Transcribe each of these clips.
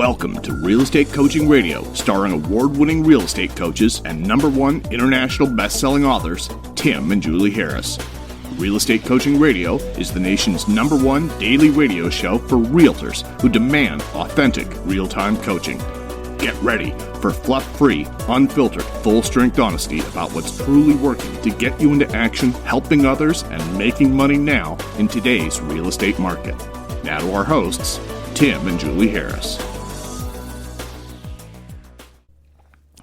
Welcome to Real Estate Coaching Radio, starring award-winning real estate coaches and #1 international best-selling authors, Tim and Julie Harris. Real Estate Coaching Radio is the nation's #1 daily radio show for realtors who demand authentic, real-time coaching. Get ready for fluff-free, unfiltered, full-strength honesty about what's truly working to get you into action, helping others, and making money now in today's real estate market. Now to our hosts, Tim and Julie Harris.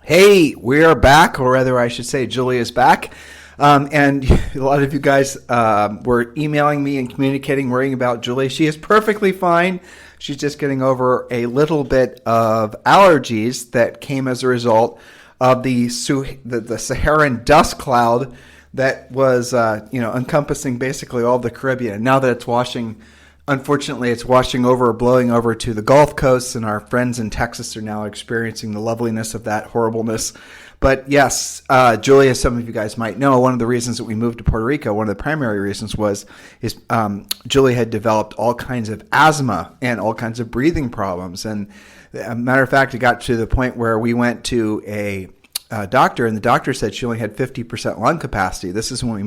Hey, we are back, or rather I should say Julie is back. And a lot of you guys were emailing me and communicating, worrying about Julie. She is perfectly fine. She's just getting over a little bit of allergies that came as a result of the Saharan dust cloud that was encompassing basically all of the Caribbean. And now that it's unfortunately, it's washing over or blowing over to the Gulf Coast, and our friends in Texas are now experiencing the loveliness of that horribleness. But yes, Julie, as some of you guys might know, one of the reasons that we moved to Puerto Rico, one of the primary reasons is Julie had developed all kinds of asthma and all kinds of breathing problems. And a matter of fact, it got to the point where we went to a doctor, and the doctor said she only had 50% lung capacity. This is when we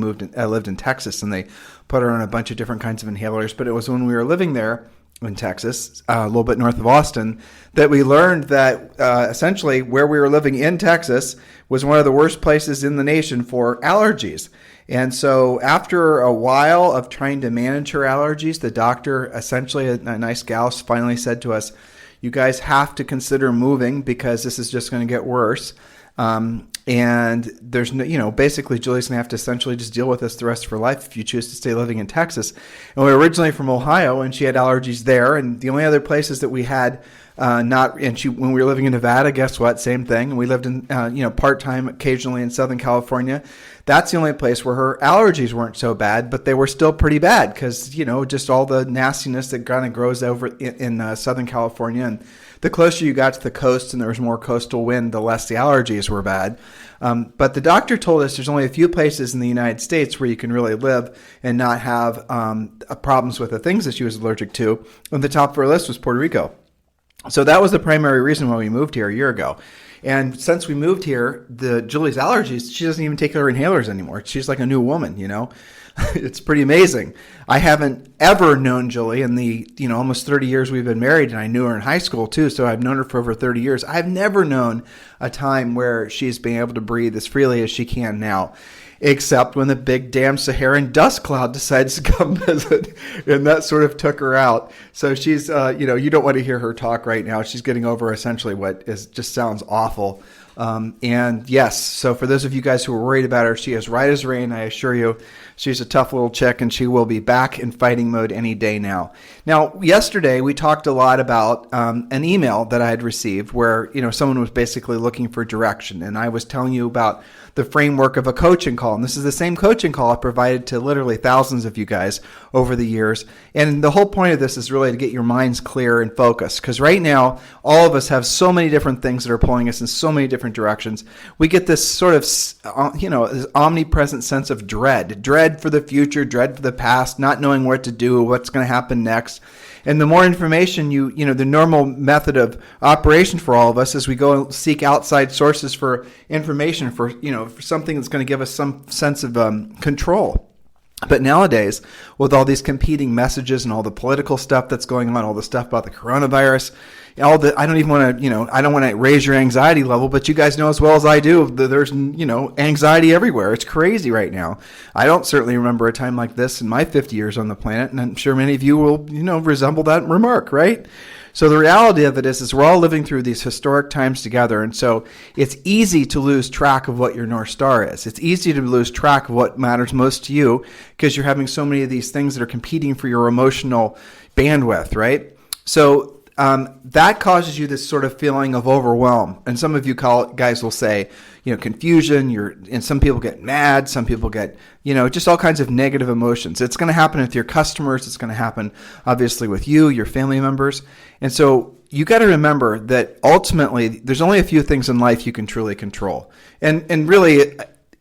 lived in Texas, and they put her on a bunch of different kinds of inhalers. But it was when we were living there in Texas, a little bit north of Austin, that we learned that essentially where we were living in Texas was one of the worst places in the nation for allergies. And so after a while of trying to manage her allergies, the doctor, essentially a nice gal, finally said to us, "You guys have to consider moving because this is just going to get worse." And there's no, basically Julie's going to have to essentially just deal with this the rest of her life if you choose to stay living in Texas. And we were originally from Ohio, and she had allergies there. And the only other places that we had when we were living in Nevada, guess what? Same thing. And we lived in, part-time occasionally in Southern California. That's the only place where her allergies weren't so bad, but they were still pretty bad because, just all the nastiness that kind of grows over in Southern California. And the closer you got to the coast and there was more coastal wind, the less the allergies were bad. But the doctor told us there's only a few places in the United States where you can really live and not have problems with the things that she was allergic to. And the top of her list was Puerto Rico. So that was the primary reason why we moved here a year ago. And since we moved here, Julie's allergies, she doesn't even take her inhalers anymore. She's like a new woman, It's pretty amazing. I haven't ever known Julie in the, almost 30 years we've been married, and I knew her in high school too, so I've known her for over 30 years. I've never known a time where she's been able to breathe as freely as she can now, except when the big damn Saharan dust cloud decides to come visit, and that sort of took her out. So she's, you don't want to hear her talk right now. She's getting over essentially what just sounds awful. And yes, so for those of you guys who are worried about her, she is right as rain. I assure you, she's a tough little chick, and she will be back in fighting mode any day now. Now, yesterday we talked a lot about an email that I had received where, someone was basically looking for direction, and I was telling you about the framework of a coaching call. And this is the same coaching call I provided to literally thousands of you guys over the years. And the whole point of this is really to get your minds clear and focused. Because right now, all of us have so many different things that are pulling us in so many different directions. We get this sort of, this omnipresent sense of dread for the future, dread for the past, not knowing what to do, what's going to happen next. And the more information the normal method of operation for all of us is we go seek outside sources for information for something that's going to give us some sense of control. But nowadays, with all these competing messages and all the political stuff that's going on, all the stuff about the coronavirus, I don't even want to, I don't want to raise your anxiety level, but you guys know as well as I do that there's, anxiety everywhere. It's crazy right now. I don't certainly remember a time like this in my 50 years on the planet, and I'm sure many of you will, resemble that remark, right? So the reality of it is we're all living through these historic times together, and so it's easy to lose track of what your North Star is. It's easy to lose track of what matters most to you because you're having so many of these things that are competing for your emotional bandwidth, right? So that causes you this sort of feeling of overwhelm. And some of you guys will say, confusion, and some people get mad, some people get, just all kinds of negative emotions. It's going to happen with your customers. It's going to happen, obviously, with you, your family members. And so you got to remember that ultimately there's only a few things in life you can truly control. And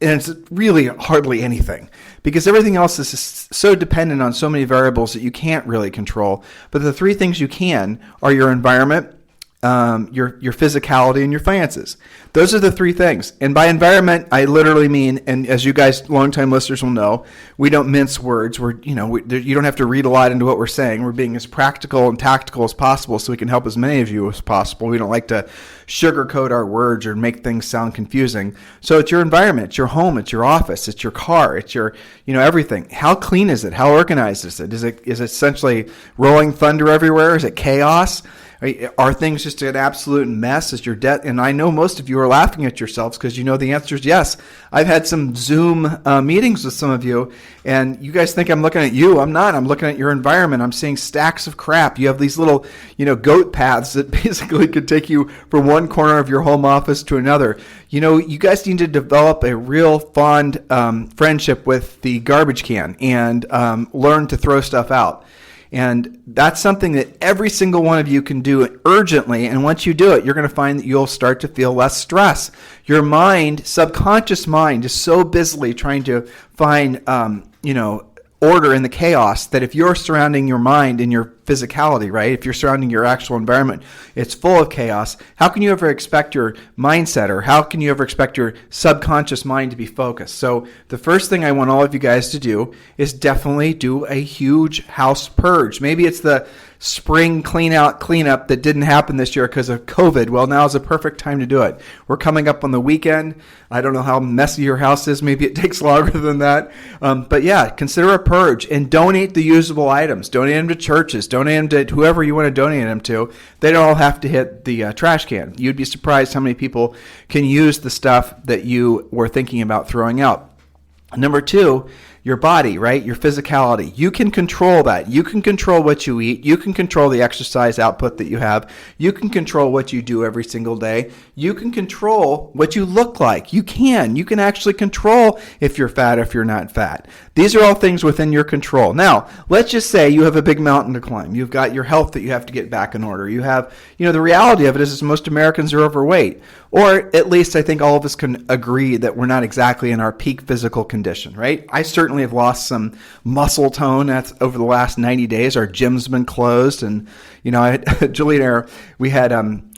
it's really hardly anything because everything else is so dependent on so many variables that you can't really control. But the three things you can are your environment, your physicality, and your finances. Those are the three things. And by environment, I literally mean, and as you guys, longtime listeners will know, we don't mince words. You don't have to read a lot into what we're saying. We're being as practical and tactical as possible so we can help as many of you as possible. We don't like to sugarcoat our words or make things sound confusing. So it's your environment, it's your home, it's your office, it's your car, it's your, everything. How clean is it? How organized is it? Is it essentially rolling thunder everywhere? Is it chaos? Are things just an absolute mess? Is your debt? And I know most of you are laughing at yourselves because you know the answer is yes. I've had some Zoom meetings with some of you, and you guys think I'm looking at you. I'm not. I'm looking at your environment. I'm seeing stacks of crap. You have these little, goat paths that basically could take you from one corner of your home office to another. You guys need to develop a real fond friendship with the garbage can and learn to throw stuff out. And that's something that every single one of you can do urgently. And once you do it, you're going to find that you'll start to feel less stress. Your mind, subconscious mind, is so busily trying to find, order in the chaos that if you're surrounding your mind in your physicality, right? If you're surrounding your actual environment, it's full of chaos. How can you ever expect your mindset, or how can you ever expect your subconscious mind to be focused? So the first thing I want all of you guys to do is definitely do a huge house purge. Maybe it's the spring cleanup that didn't happen this year because of COVID. Well, now is a perfect time to do it. We're coming up on the weekend. I don't know how messy your house is. Maybe it takes longer than that. But yeah, consider a purge and donate the usable items. Donate them to churches. Donate them to whoever you want to donate them to. They don't all have to hit the trash can. You'd be surprised how many people can use the stuff that you were thinking about throwing out. Number two, your body, right? Your physicality. You can control that. You can control what you eat. You can control the exercise output that you have. You can control what you do every single day. You can control what you look like. You can actually control if you're fat, if you're not fat. These are all things within your control. Now, let's just say you have a big mountain to climb. You've got your health that you have to get back in order. You have, the reality of it is most Americans are overweight. Or at least I think all of us can agree that we're not exactly in our peak physical condition, right? I certainly have lost some muscle tone over the last 90 days. Our gym's been closed, and Julie and I,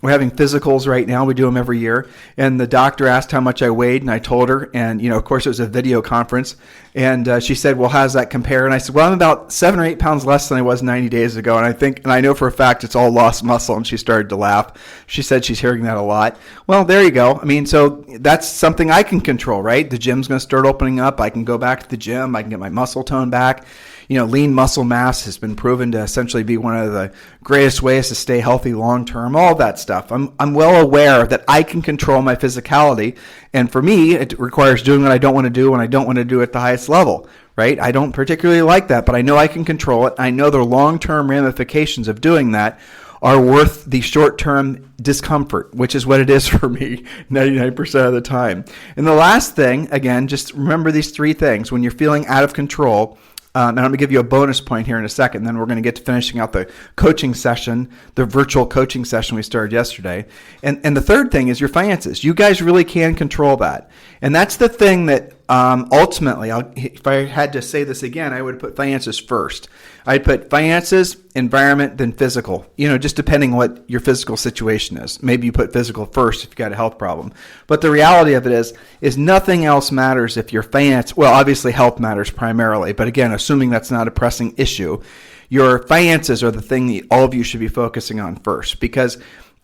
we're having physicals right now. We do them every year, and the doctor asked how much I weighed, and I told her, and of course it was a video conference, and she said, "Well, how does that compare?" And I said, "Well, I'm about 7 or 8 pounds less than I was 90 days ago, and I know for a fact it's all lost muscle." And she started to laugh. She said she's hearing that a lot. Well, there you go. So that's something I can control, right? The gym's going to start opening up. I can go back to the gym. I can get my muscle tone back. Lean muscle mass has been proven to essentially be one of the greatest ways to stay healthy long term, all that stuff. I'm well aware that I can control my physicality, and for me, it requires doing what I don't want to do when I don't want to do it at the highest level, right? I don't particularly like that, but I know I can control it. I know the long-term ramifications of doing that are worth the short-term discomfort, which is what it is for me 99% of the time. And the last thing, again, just remember these three things. When you're feeling out of control, and I'm going to give you a bonus point here in a second, then we're going to get to finishing out the coaching session, the virtual coaching session we started yesterday. And the third thing is your finances. You guys really can control that. And that's the thing that ultimately, if I had to say this again, I would put finances first. I'd put finances, environment, then physical, just depending what your physical situation is. Maybe you put physical first if you've got a health problem. But the reality of it is nothing else matters if your finance, well, obviously health matters primarily, but again, assuming that's not a pressing issue, your finances are the thing that all of you should be focusing on first, because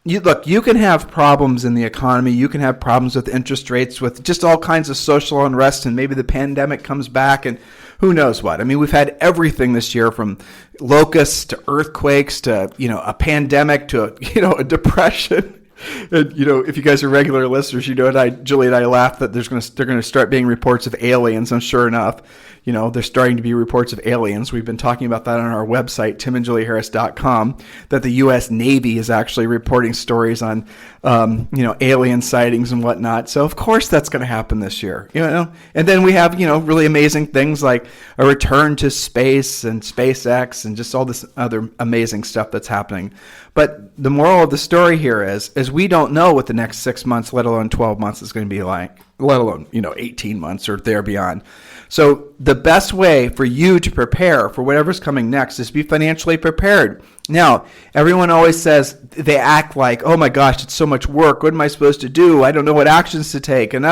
you can have problems in the economy. You can have problems with interest rates, with just all kinds of social unrest, and maybe the pandemic comes back and who knows what. We've had everything this year, from locusts to earthquakes to, a pandemic to, a depression. And, if you guys are regular listeners, Julie and I laugh that they're going to start being reports of aliens. And sure enough, there's starting to be reports of aliens. We've been talking about that on our website, timandjulieharris.com, that the U.S. Navy is actually reporting stories on, alien sightings and whatnot. So of course that's going to happen this year, And then we have, really amazing things like a return to space and SpaceX and just all this other amazing stuff that's happening. But the moral of the story here is because we don't know what the next 6 months, let alone 12 months is going to be like, let alone, 18 months or there beyond. So the best way for you to prepare for whatever's coming next is be financially prepared. Now, everyone always says, they act like, oh my gosh, it's so much work. What am I supposed to do? I don't know what actions to take. And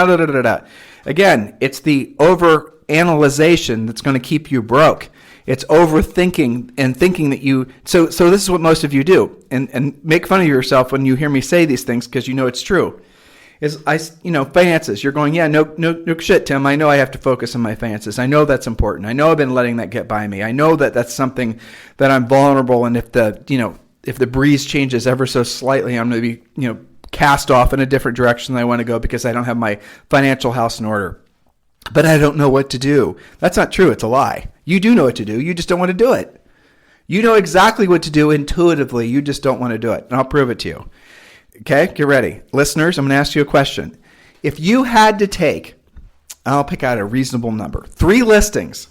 Again, it's the over-analyzation that's going to keep you broke. It's overthinking and thinking that you... So this is what most of you do. And make fun of yourself when you hear me say these things because you know it's true. Finances. You're going, yeah, no shit, Tim. I know I have to focus on my finances. I know that's important. I know I've been letting that get by me. I know that that's something that I'm vulnerable. And if the breeze changes ever so slightly, I'm going to be, cast off in a different direction than I want to go because I don't have my financial house in order. But I don't know what to do. That's not true. It's a lie. You do know what to do. You just don't want to do it. You know exactly what to do intuitively. You just don't want to do it. And I'll prove it to you. Okay, get ready. Listeners, I'm going to ask you a question. If you had to take, I'll pick out a reasonable number, 3 listings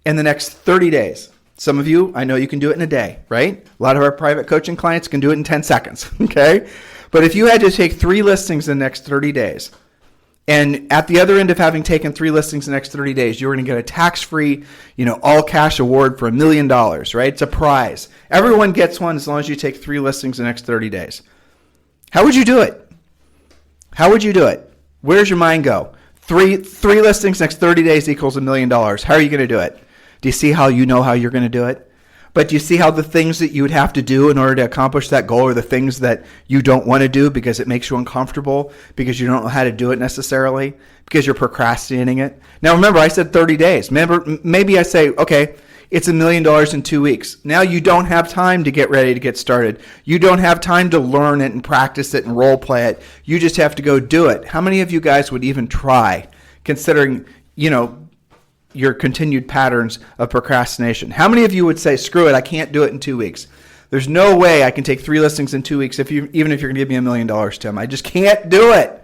in the next 30 days. Some of you, I know you can do it in a day, right? A lot of our private coaching clients can do it in 10 seconds, okay? But if you had to take 3 listings in the next 30 days, and at the other end of having taken 3 listings in the next 30 days, you're going to get a tax-free, all cash award for $1 million, right? It's a prize. Everyone gets one as long as you take 3 listings in the next 30 days. How would you do it? How would you do it? Where's your mind go? Three listings next 30 days equals $1 million. How are you going to do it? Do you see how you know how you're going to do it? But do you see how the things that you would have to do in order to accomplish that goal are the things that you don't want to do because it makes you uncomfortable, because you don't know how to do it necessarily, because you're procrastinating it? Now remember, I said 30 days. Maybe I say, okay, it's $1 million in 2 weeks. Now you don't have time to get ready to get started. You don't have time to learn it and practice it and role play it. You just have to go do it. How many of you guys would even try, considering, your continued patterns of procrastination? How many of you would say, screw it, I can't do it in 2 weeks? There's no way I can take 3 listings in 2 weeks even if you're going to give me $1 million, Tim. I just can't do it.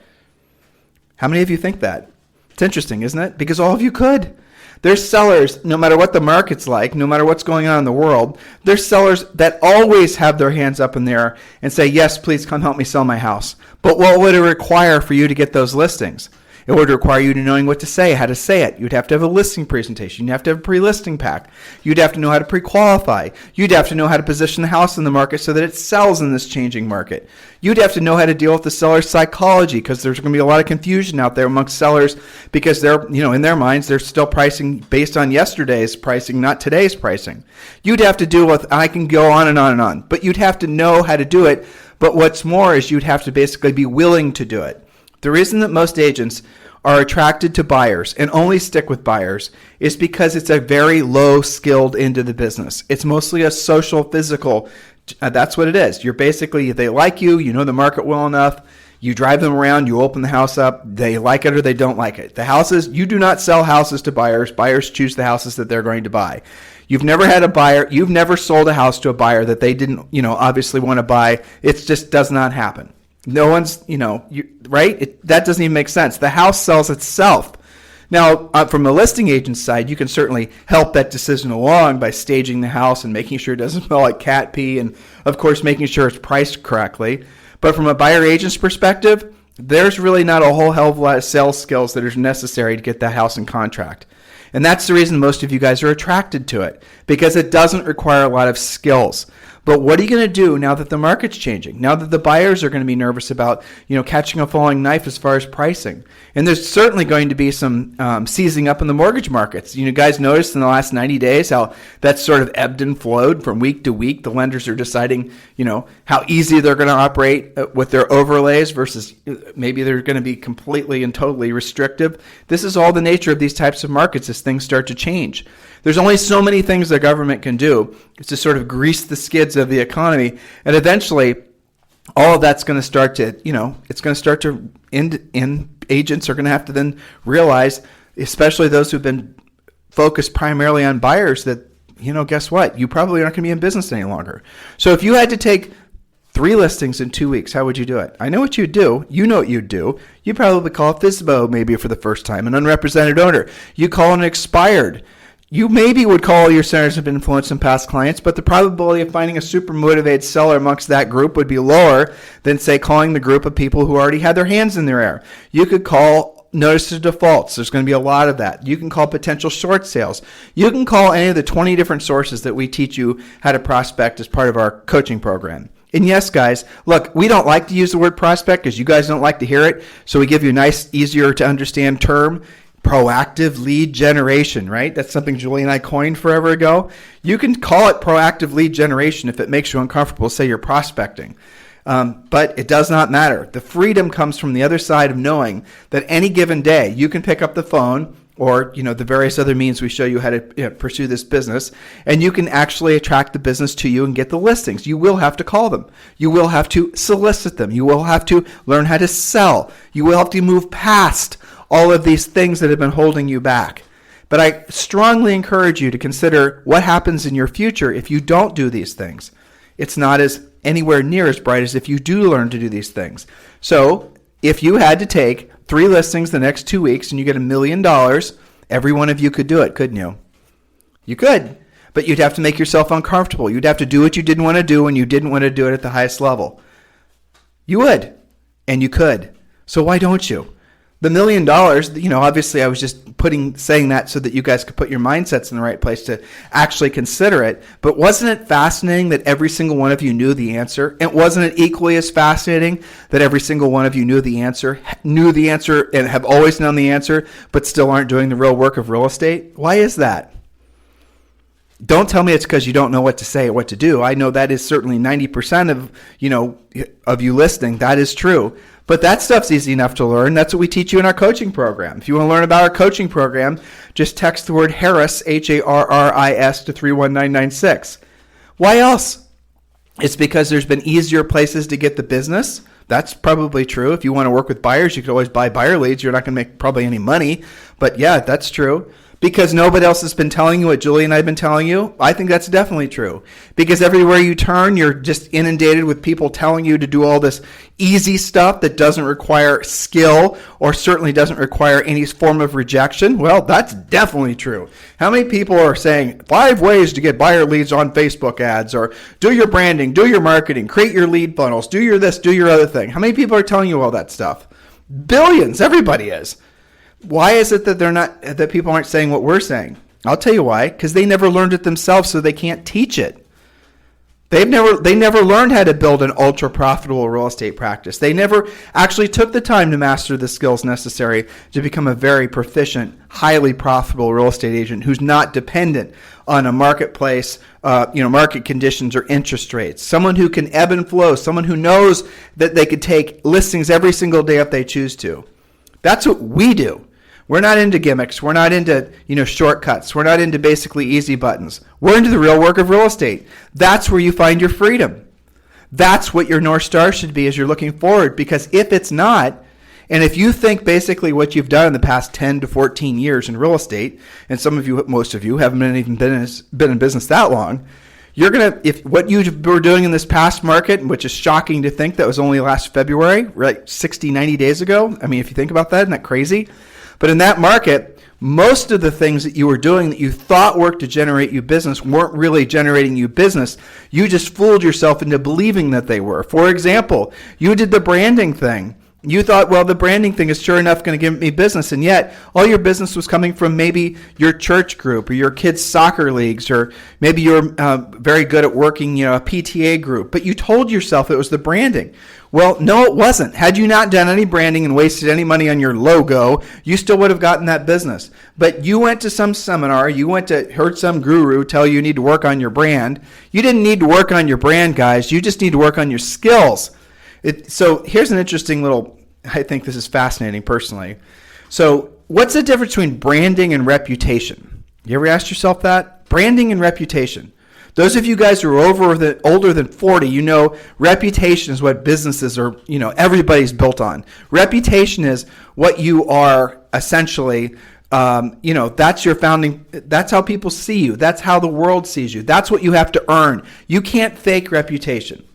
How many of you think that? It's interesting, isn't it? Because all of you could. There's sellers, no matter what the market's like, no matter what's going on in the world, there's sellers that always have their hands up in the air and say, yes, please come help me sell my house. But what would it require for you to get those listings? It would require you to knowing what to say, how to say it. You'd have to have a listing presentation. You'd have to have a pre-listing pack. You'd have to know how to pre-qualify. You'd have to know how to position the house in the market so that it sells in this changing market. You'd have to know how to deal with the seller's psychology, because there's going to be a lot of confusion out there amongst sellers because they're, in their minds, they're still pricing based on yesterday's pricing, not today's pricing. You'd have to deal with, I can go on and on and on, but you'd have to know how to do it. But what's more is you'd have to basically be willing to do it. The reason that most agents are attracted to buyers and only stick with buyers is because it's a very low skilled into the business. It's mostly a social, physical. That's what it is. You're basically, they like you, you know the market well enough, you drive them around, you open the house up, they like it or they don't like it. The houses, you do not sell houses to buyers. Buyers choose the houses that they're going to buy. You've never had a buyer, you've never sold a house to a buyer that they didn't, obviously want to buy. It just does not happen. No one's, right? That doesn't even make sense. The house sells itself. Now, from the listing agent side, you can certainly help that decision along by staging the house and making sure it doesn't smell like cat pee and, of course, making sure it's priced correctly. But from a buyer agent's perspective, there's really not a whole hell of a lot of sales skills that are necessary to get that house in contract. And that's the reason most of you guys are attracted to it, because it doesn't require a lot of skills. But what are you going to do now that the market's changing? Now that the buyers are going to be nervous about, catching a falling knife as far as pricing. And there's certainly going to be some seizing up in the mortgage markets. You guys noticed in the last 90 days how that sort of ebbed and flowed from week to week. The lenders are deciding, how easy they're going to operate with their overlays versus maybe they're going to be completely and totally restrictive. This is all the nature of these types of markets as things start to change. There's only so many things the government can do to sort of grease the skids of the economy, and eventually all of that's going to start to, it's going to start to end, and agents are going to have to then realize, especially those who've been focused primarily on buyers, that, guess what? You probably aren't going to be in business any longer. So if you had to take 3 listings in 2 weeks, how would you do it? I know what you'd do. You know what you'd do. You'd probably call a FSBO maybe for the first time, an unrepresented owner. You call an expired. You maybe would call your centers of influence and past clients, but the probability of finding a super motivated seller amongst that group would be lower than, say, calling the group of people who already had their hands in their air. You could call notice of defaults. There's going to be a lot of that. You can call potential short sales. You can call any of the 20 different sources that we teach you how to prospect as part of our coaching program. And yes, guys, look, we don't like to use the word prospect because you guys don't like to hear it, so we give you a nice, easier to understand term. Proactive lead generation, right? That's something Julie and I coined forever ago. You can call it proactive lead generation if it makes you uncomfortable, say you're prospecting. But it does not matter. The freedom comes from the other side of knowing that any given day you can pick up the phone or the various other means we show you how to pursue this business, and you can actually attract the business to you and get the listings. You will have to call them. You will have to solicit them. You will have to learn how to sell. You will have to move past all of these things that have been holding you back. But I strongly encourage you to consider what happens in your future if you don't do these things. It's not as anywhere near as bright as if you do learn to do these things. So if you had to take 3 listings the next 2 weeks and you get $1 million, every one of you could do it, couldn't you? You could, but you'd have to make yourself uncomfortable. You'd have to do what you didn't want to do, and you didn't want to do it at the highest level. You would, and you could. So why don't you? The $1 million, obviously I was just saying that so that you guys could put your mindsets in the right place to actually consider it. But wasn't it fascinating that every single one of you knew the answer? And wasn't it equally as fascinating that every single one of you knew the answer, and have always known the answer, but still aren't doing the real work of real estate? Why is that? Don't tell me it's because you don't know what to say or what to do. I know that is certainly 90% of you listening. That is true. But that stuff's easy enough to learn. That's what we teach you in our coaching program. If you want to learn about our coaching program, just text the word Harris, Harris, to 31996. Why else? It's because there's been easier places to get the business. That's probably true. If you want to work with buyers, you could always buy buyer leads. You're not going to make probably any money. But yeah, that's true. Because nobody else has been telling you what Julie and I have been telling you? I think that's definitely true. Because everywhere you turn, you're just inundated with people telling you to do all this easy stuff that doesn't require skill or certainly doesn't require any form of rejection. Well, that's definitely true. How many people are saying 5 ways to get buyer leads on Facebook ads, or do your branding, do your marketing, create your lead funnels, do your this, do your other thing? How many people are telling you all that stuff? Billions. Everybody is. Why is it that people aren't saying what we're saying? I'll tell you why. Because they never learned it themselves, so they can't teach it. They never learned how to build an ultra profitable real estate practice. They never actually took the time to master the skills necessary to become a very proficient, highly profitable real estate agent who's not dependent on a marketplace, market conditions or interest rates. Someone who can ebb and flow. Someone who knows that they could take listings every single day if they choose to. That's what we do. We're not into gimmicks. We're not into, shortcuts. We're not into basically easy buttons. We're into the real work of real estate. That's where you find your freedom. That's what your North Star should be as you're looking forward. Because if it's not, and if you think basically what you've done in the past 10 to 14 years in real estate, and most of you haven't been in business that long, if what you were doing in this past market, which is shocking to think that was only last February, right, 60, 90 days ago. I mean, if you think about that, isn't that crazy? But in that market, most of the things that you were doing that you thought worked to generate you business weren't really generating you business. You just fooled yourself into believing that they were. For example, you did the branding thing. You thought, well, the branding thing is sure enough going to give me business, and yet all your business was coming from maybe your church group or your kids' soccer leagues, or maybe you're very good at working, a PTA group, but you told yourself it was the branding. Well, no, it wasn't. Had you not done any branding and wasted any money on your logo, you still would have gotten that business. But you went to some seminar, heard some guru tell you need to work on your brand. You didn't need to work on your brand, guys. You just need to work on your skills. So here's an interesting I think this is fascinating personally. So what's the difference between branding and reputation? You ever asked yourself that? Branding and reputation. Those of you guys who are older than 40, reputation is what businesses are, everybody's built on. Reputation is what you are essentially, that's your that's how people see you. That's how the world sees you. That's what you have to earn. You can't fake reputation.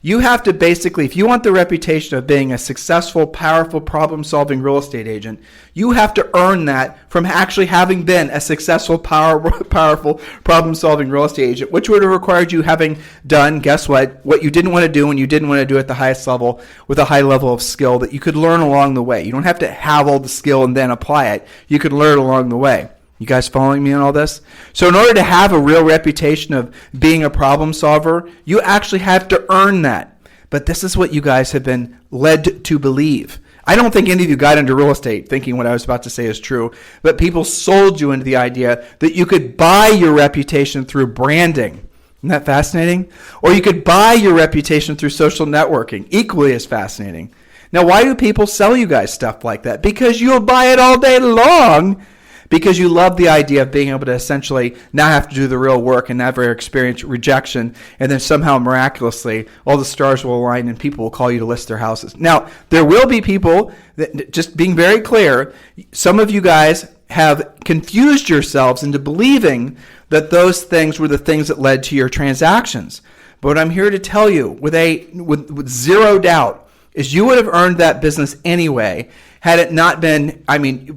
You have to basically, if you want the reputation of being a successful, powerful, problem-solving real estate agent, you have to earn that from actually having been a successful, powerful, problem-solving real estate agent, which would have required you having done, guess what you didn't want to do and you didn't want to do at the highest level with a high level of skill that you could learn along the way. You don't have to have all the skill and then apply it. You could learn along the way. You guys following me on all this? So in order to have a real reputation of being a problem solver, you actually have to earn that. But this is what you guys have been led to believe. I don't think any of you got into real estate thinking what I was about to say is true, but people sold you into the idea that you could buy your reputation through branding. Isn't that fascinating? Or you could buy your reputation through social networking. Equally as fascinating. Now, why do people sell you guys stuff like that? Because you'll buy it all day long. Because you love the idea of being able to essentially not have to do the real work and never experience rejection, and then somehow miraculously all the stars will align and people will call you to list their houses. Now, there will be people that, just being very clear, some of you guys have confused yourselves into believing that those things were the things that led to your transactions. But what I'm here to tell you with zero doubt is you would have earned that business anyway had it not been,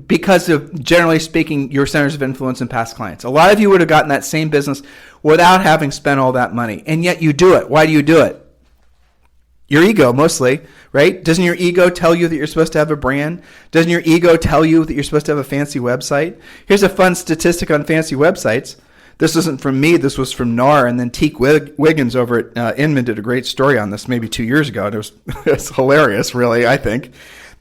because of, generally speaking, your centers of influence and past clients. A lot of you would have gotten that same business without having spent all that money, and yet you do it. Why do you do it? Your ego, mostly, right? Doesn't your ego tell you that you're supposed to have a brand? Doesn't your ego tell you that you're supposed to have a fancy website? Here's a fun statistic on fancy websites. This isn't from me. This was from NAR, and then Teak Wiggins over at Inman did a great story on this maybe 2 years ago, and it was hilarious, really, I think.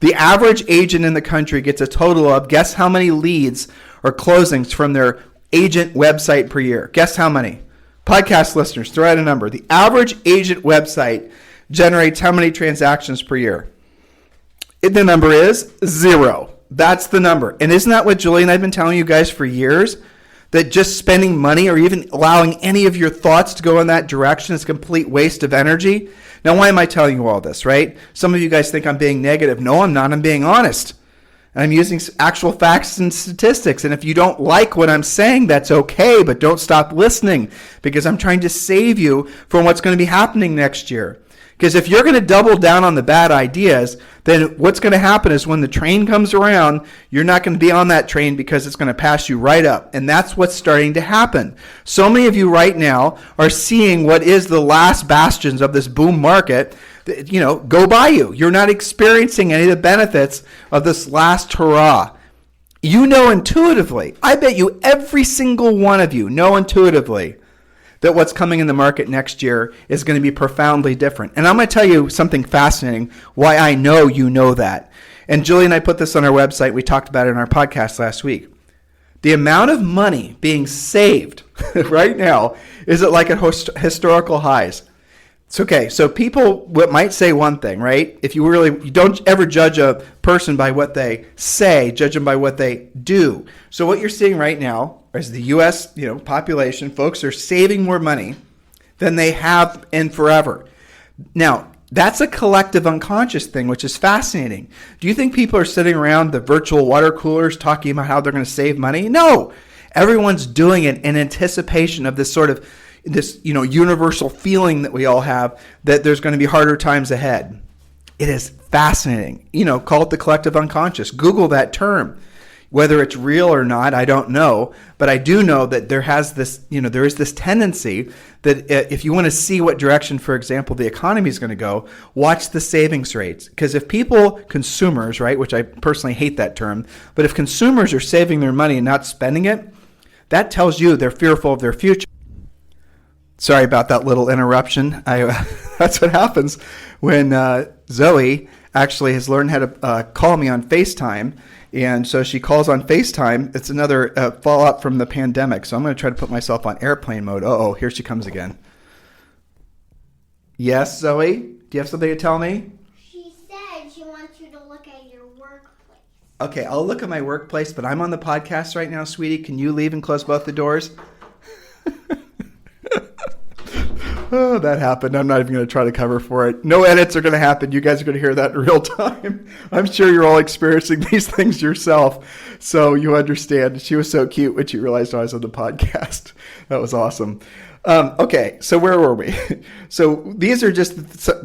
The average agent in the country gets a total of, guess how many leads or closings from their agent website per year? Guess how many? Podcast listeners, throw out a number. The average agent website generates how many transactions per year? The number is 0. That's the number. And isn't that what Julie and I have been telling you guys for years? That just spending money or even allowing any of your thoughts to go in that direction is a complete waste of energy? Now, why am I telling you all this, right? Some of you guys think I'm being negative. No, I'm not. I'm being honest. And I'm using actual facts and statistics. And if you don't like what I'm saying, that's okay, but don't stop listening because I'm trying to save you from what's going to be happening next year. Because if you're going to double down on the bad ideas, then what's going to happen is when the train comes around, you're not going to be on that train because it's going to pass you right up. And that's what's starting to happen. So many of you right now are seeing what is the last bastions of this boom market that, go by you. You're not experiencing any of the benefits of this last hurrah. You know intuitively, I bet you every single one of you know intuitively that what's coming in the market next year is going to be profoundly different. And I'm going to tell you something fascinating, why I know you know that. And Julie and I put this on our website. We talked about it in our podcast last week. The amount of money being saved right now is at like at historical highs. It's okay. So people might say one thing, right? If you don't ever judge a person by what they say, judge them by what they do. So what you're seeing right now is the U.S. population, folks are saving more money than they have in forever. Now, that's a collective unconscious thing, which is fascinating. Do you think people are sitting around the virtual water coolers talking about how they're going to save money? No. Everyone's doing it in anticipation of this sort of universal feeling that we all have that there's going to be harder times ahead. It is fascinating. Call it the collective unconscious. Google that term. Whether it's real or not, I don't know, but I do know that there is this tendency that if you want to see what direction, for example, the economy is going to go, watch the savings rates. Because if consumers, right, which I personally hate that term, but if consumers are saving their money and not spending it, that tells you they're fearful of their future. Sorry about that little interruption. That's what happens when Zoe actually has learned how to call me on FaceTime. And so she calls on FaceTime. It's another fallout from the pandemic. So I'm going to try to put myself on airplane mode. Uh-oh, here she comes again. Yes, Zoe? Do you have something to tell me? She said she wants you to look at your workplace. Okay, I'll look at my workplace, but I'm on the podcast right now, sweetie. Can you leave and close both the doors? Oh, that happened. I'm not even going to try to cover for it. No edits are going to happen. You guys are going to hear that in real time. I'm sure you're all experiencing these things yourself, so you understand. She was so cute when she realized I was on the podcast. That was awesome. Okay, so where were we? So these are just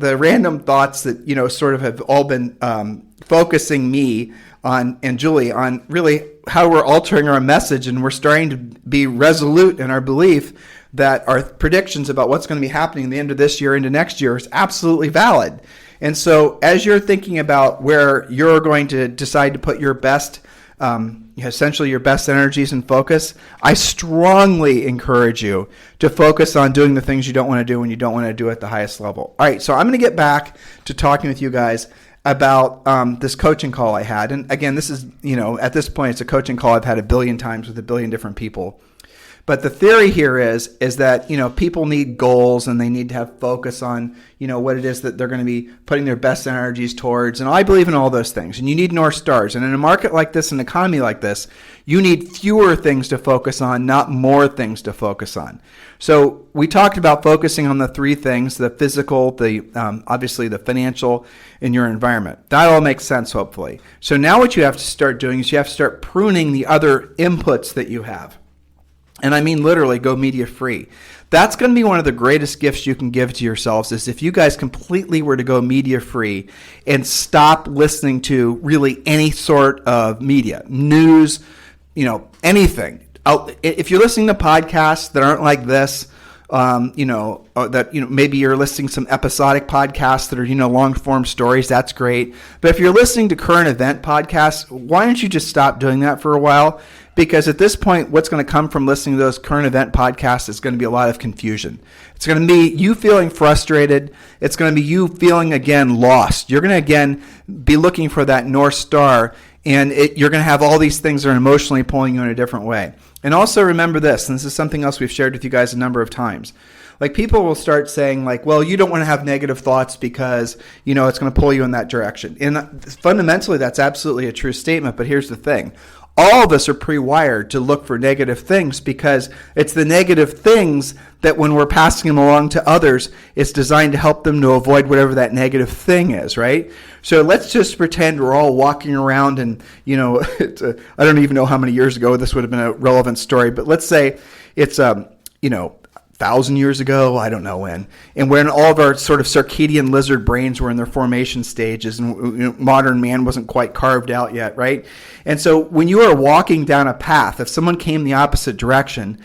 the random thoughts that, sort of have all been focusing me on and Julie on really how we're altering our message, and we're starting to be resolute in our belief that our predictions about what's going to be happening at the end of this year into next year is absolutely valid. And so as you're thinking about where you're going to decide to put your best essentially your best energies and focus, I strongly encourage you to focus on doing the things you don't want to do when you don't want to do at the highest level. All right, so I'm going to get back to talking with you guys about this coaching call I had. And again, this is, at this point, it's a coaching call I've had 1 billion times with 1 billion different people. But the theory here is that, people need goals and they need to have focus on, what it is that they're going to be putting their best energies towards. And I believe in all those things. And you need North Stars. And in a market like this, an economy like this, you need fewer things to focus on, not more things to focus on. So we talked about focusing on the 3 things: the physical, the obviously the financial, and your environment. That all makes sense, hopefully. So now what you have to start doing is you have to start pruning the other inputs that you have. And I mean literally go media free. That's going to be one of the greatest gifts you can give to yourselves, is if you guys completely were to go media free and stop listening to really any sort of media, news, anything. If you're listening to podcasts that aren't like this, maybe you're listening to some episodic podcasts that are, long form stories, that's great. But if you're listening to current event podcasts, why don't you just stop doing that for a while? Because at this point, what's going to come from listening to those current event podcasts is going to be a lot of confusion. It's going to be you feeling frustrated. It's going to be you feeling, again, lost. You're going to, again, be looking for that North Star, and you're going to have all these things that are emotionally pulling you in a different way. And also remember this, and this is something else we've shared with you guys a number of times. Like, people will start saying, like, well, you don't want to have negative thoughts because, it's going to pull you in that direction. And fundamentally, that's absolutely a true statement. But here's the thing. All of us are pre-wired to look for negative things, because it's the negative things that, when we're passing them along to others, it's designed to help them to avoid whatever that negative thing is, right? So let's just pretend we're all walking around and, I don't even know how many years ago this would have been a relevant story, but let's say it's, 1,000 years ago, I don't know when, and when all of our sort of circadian lizard brains were in their formation stages, and modern man wasn't quite carved out yet, right? And so when you are walking down a path, if someone came the opposite direction,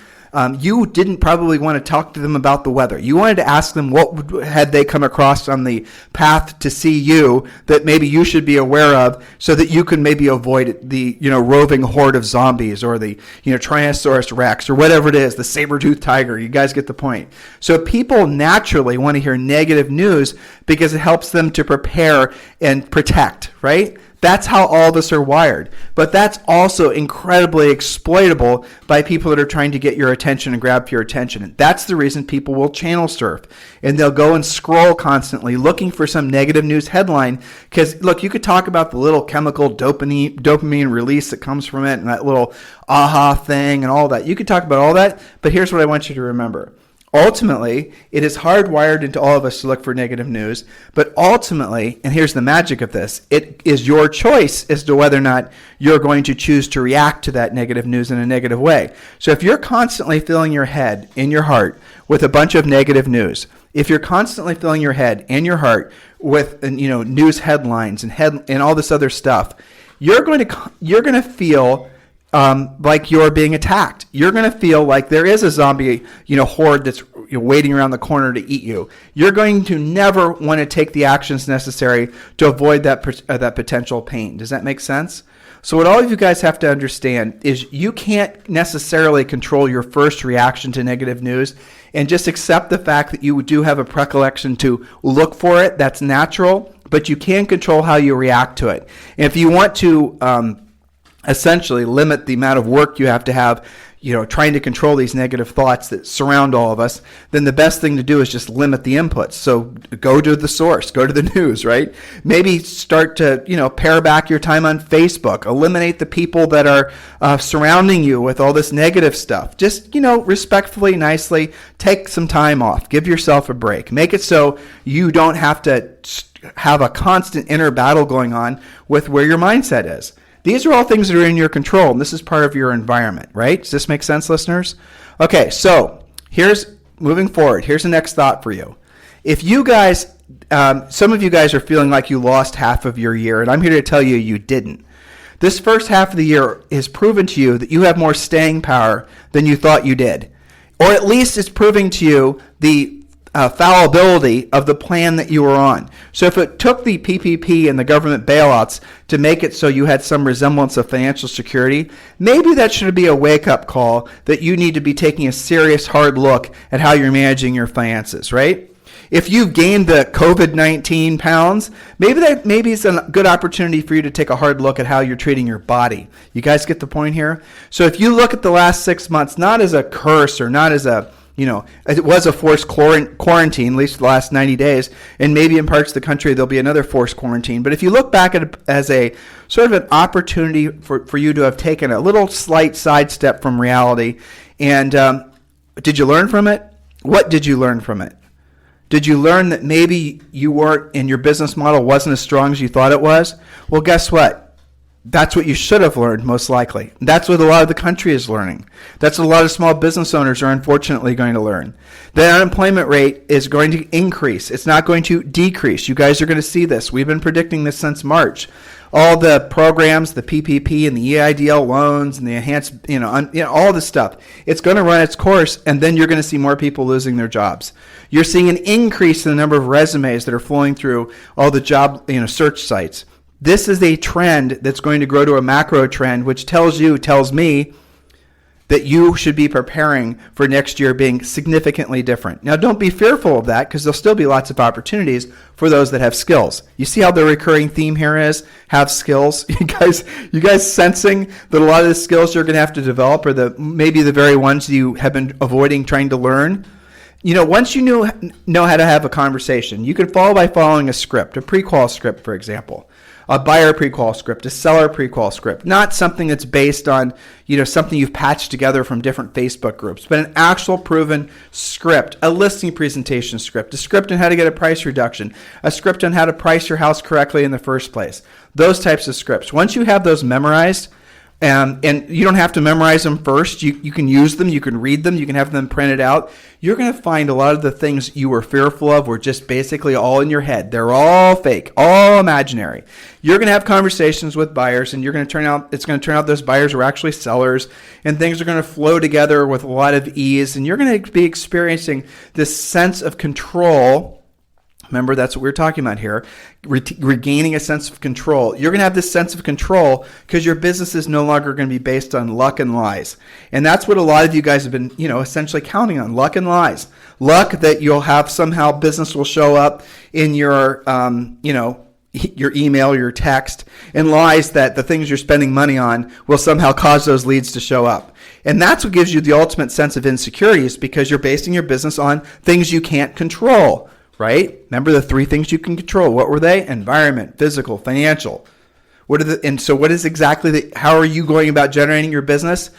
you didn't probably want to talk to them about the weather. You wanted to ask them what had they come across on the path to see you that maybe you should be aware of, so that you could maybe avoid the roving horde of zombies, or the Tyrannosaurus Rex, or whatever it is, the saber-toothed tiger. You guys get the point. So people naturally want to hear negative news because it helps them to prepare and protect, right? That's how all of us are wired. But that's also incredibly exploitable by people that are trying to get your attention and grab your attention. And that's the reason people will channel surf. And they'll go and scroll constantly looking for some negative news headline. Because, look, you could talk about the little chemical dopamine release that comes from it, and that little aha thing and all that. You could talk about all that, but here's what I want you to remember. Ultimately, it is hardwired into all of us to look for negative news, but ultimately, and here's the magic of this, it is your choice as to whether or not you're going to choose to react to that negative news in a negative way. So if you're constantly filling your head and your heart with a bunch of negative news, if you're constantly filling your head and your heart with news headlines and all this other stuff, you're going to feel like you're being attacked. You're going to feel like there is a zombie, horde that's waiting around the corner to eat you. You're going to never want to take the actions necessary to avoid that potential pain. Does that make sense? So what all of you guys have to understand is you can't necessarily control your first reaction to negative news, and just accept the fact that you do have a predilection to look for it. That's natural, but you can control how you react to it. And if you want to essentially limit the amount of work you have to have, trying to control these negative thoughts that surround all of us, then the best thing to do is just limit the inputs. So go to the source, go to the news, right? Maybe start to, pare back your time on Facebook, eliminate the people that are surrounding you with all this negative stuff. Just, respectfully, nicely, take some time off. Give yourself a break. Make it so you don't have to have a constant inner battle going on with where your mindset is. These are all things that are in your control, and this is part of your environment, right? Does this make sense, listeners? Okay, so here's moving forward, here's the next thought for you. If you guys, some of you guys are feeling like you lost half of your year, and I'm here to tell you you didn't. This first half of the year has proven to you that you have more staying power than you thought you did. Or at least it's proving to you the fallibility of the plan that you were on. So if it took the PPP and the government bailouts to make it so you had some resemblance of financial security, maybe that should be a wake-up call that you need to be taking a serious hard look at how you're managing your finances, right? If you've gained the COVID-19 pounds, maybe it's a good opportunity for you to take a hard look at how you're treating your body. You guys get the point here? So if you look at the last 6 months, not as a curse or not as a, it was a forced quarantine, at least the last 90 days, and maybe in parts of the country there'll be another forced quarantine. But if you look back at it as a sort of an opportunity for you to have taken a little slight sidestep from reality, and did you learn from it? What did you learn from it? Did you learn that maybe you weren't, and your business model wasn't as strong as you thought it was? Well, guess what? That's what you should have learned, most likely. That's what a lot of the country is learning. That's what a lot of small business owners are unfortunately going to learn. The unemployment rate is going to increase. It's not going to decrease. You guys are going to see this. We've been predicting this since March. All the programs, the PPP and the EIDL loans and the enhanced, all this stuff, it's going to run its course, and then you're going to see more people losing their jobs. You're seeing an increase in the number of resumes that are flowing through all the job, search sites. This is a trend that's going to grow to a macro trend, which tells me that you should be preparing for next year being significantly different. Now, don't be fearful of that, because there'll still be lots of opportunities for those that have skills. You see how the recurring theme here is have skills? You guys sensing that a lot of the skills you're going to have to develop are maybe the very ones you have been avoiding trying to learn? Once you know how to have a conversation, you can follow by following a script, a pre-qual script, for example. A buyer pre-qual script, a seller pre-qual script, not something that's based on, something you've patched together from different Facebook groups, but an actual proven script, a listing presentation script, a script on how to get a price reduction, a script on how to price your house correctly in the first place. Those types of scripts. Once you have those memorized, and you don't have to memorize them first. You can use them. You can read them. You can have them printed out. You're going to find a lot of the things you were fearful of were just basically all in your head. They're all fake, all imaginary. You're going to have conversations with buyers, and it's going to turn out those buyers are actually sellers, and things are going to flow together with a lot of ease, and you're going to be experiencing this sense of control. Remember, that's what we're talking about here, regaining a sense of control. You're going to have this sense of control because your business is no longer going to be based on luck and lies. And that's what a lot of you guys have been, essentially counting on, luck and lies. Luck that you'll have somehow business will show up in your, your email, your text, and lies that the things you're spending money on will somehow cause those leads to show up. And that's what gives you the ultimate sense of insecurity, is because you're basing your business on things you can't control. Right? Remember the 3 things you can control. What were they? Environment, physical, financial. How are you going about generating your business?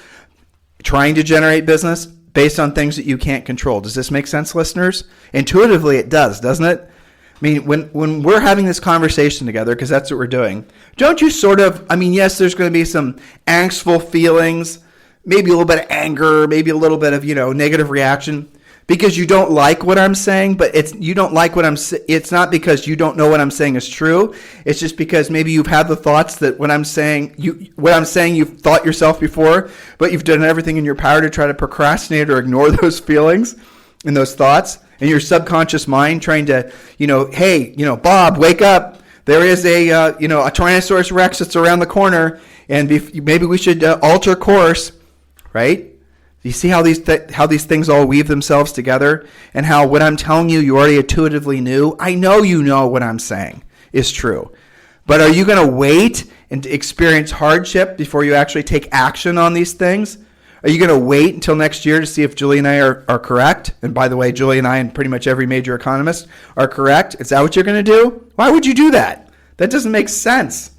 Trying to generate business based on things that you can't control. Does this make sense, listeners? Intuitively, it does, doesn't it? I mean, when we're having this conversation together, because that's what we're doing, don't you yes, there's going to be some angstful feelings, maybe a little bit of anger, maybe a little bit of, negative reaction. Because you don't like what I'm saying, but it's not because you don't know what I'm saying is true. It's just because maybe you've had the thoughts that what I'm saying you've thought yourself before, but you've done everything in your power to try to procrastinate or ignore those feelings and those thoughts, and your subconscious mind trying to, hey, Bob, wake up. There is a Tyrannosaurus Rex that's around the corner, and maybe we should alter course, right? You see how these things all weave themselves together, and how what I'm telling you already intuitively knew? I know you know what I'm saying is true. But are you going to wait and experience hardship before you actually take action on these things? Are you going to wait until next year to see if Julie and I are correct? And by the way, Julie and I and pretty much every major economist are correct. Is that what you're going to do? Why would you do that? That doesn't make sense.